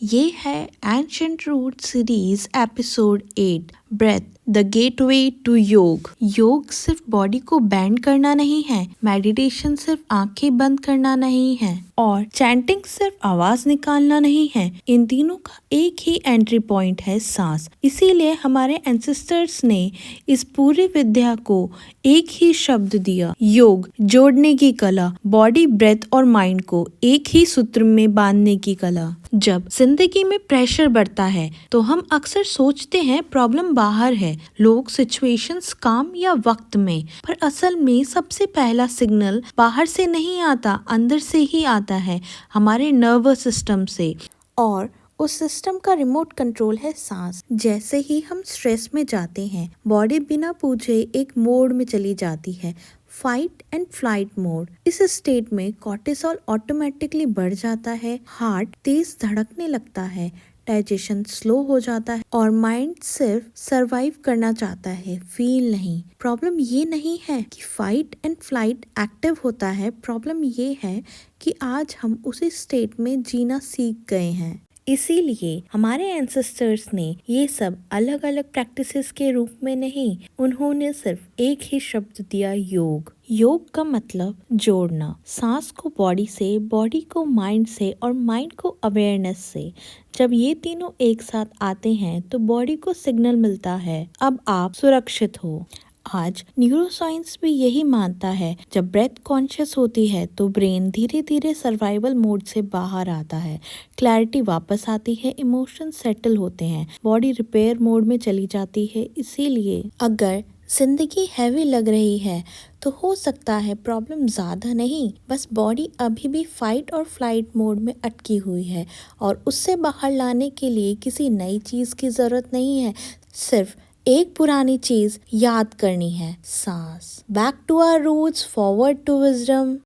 ये है ancient root series episode 8 breath the gateway to yoga. Yoga सिर्फ बॉडी को बैंड करना नहीं है, मेडिटेशन सिर्फ आंखें बंद करना नहीं है और चैंटिंग सिर्फ आवाज निकालना नहीं है। इन तीनों का एक ही एंट्री पॉइंट है, सांस। इसीलिए हमारे एंसेस्टर्स ने इस पूरी विद्या को एक ही शब्द दिया, योग। जोड़ने की कला, बॉडी, ब्रेथ और माइंड को एक ही सूत्र में बांधने की कला। जब जिंदगी में प्रेशर बढ़ता है तो हम अक्सर सोचते हैं प्रॉब्लम बाहर है, लोग, सिचुएशंस, काम या वक्त में। पर असल में सबसे पहला सिग्नल बाहर से नहीं आता, अंदर से ही आता है, हमारे नर्वस सिस्टम से। और उस सिस्टम का रिमोट कंट्रोल है सांस। जैसे ही हम स्ट्रेस में जाते हैं, बॉडी बिना पूछे एक मोड में चली जाती है, फाइट एंड फ्लाइट मोड। इस स्टेट में कॉर्टिसोल ऑटोमेटिकली बढ़ जाता है, हार्ट तेज धड़कने लगता है, डाइजेशन स्लो हो जाता है और माइंड सिर्फ सरवाइव करना चाहता है, फील नहीं। प्रॉब्लम ये नहीं है कि फाइट एंड फ्लाइट एक्टिव होता है, प्रॉब्लम ये है कि आज हम उसी स्टेट में जीना सीख गए हैं। इसीलिए हमारे एंसेस्टर्स ने ये सब अलग अलग प्रैक्टिसेस के रूप में नहीं, उन्होंने सिर्फ एक ही शब्द दिया, योग। योग का मतलब जोड़ना, सांस को बॉडी से, बॉडी को माइंड से और माइंड को अवेयरनेस से। जब ये तीनों एक साथ आते हैं तो बॉडी को सिग्नल मिलता है, अब आप सुरक्षित हो। आज न्यूरोसाइंस भी यही मानता है, जब ब्रेथ कॉन्शियस होती है तो ब्रेन धीरे धीरे सर्वाइवल मोड से बाहर आता है, क्लैरिटी वापस आती है, इमोशन सेटल होते हैं, बॉडी रिपेयर मोड में चली जाती है। इसीलिए अगर जिंदगी हैवी लग रही है तो हो सकता है प्रॉब्लम ज़्यादा नहीं, बस बॉडी अभी भी फाइट और फ्लाइट मोड में अटकी हुई है और उससे बाहर लाने के लिए किसी नई चीज़ की ज़रूरत नहीं है, सिर्फ एक पुरानी चीज याद करनी है, सांस। Back to our roots, forward to wisdom.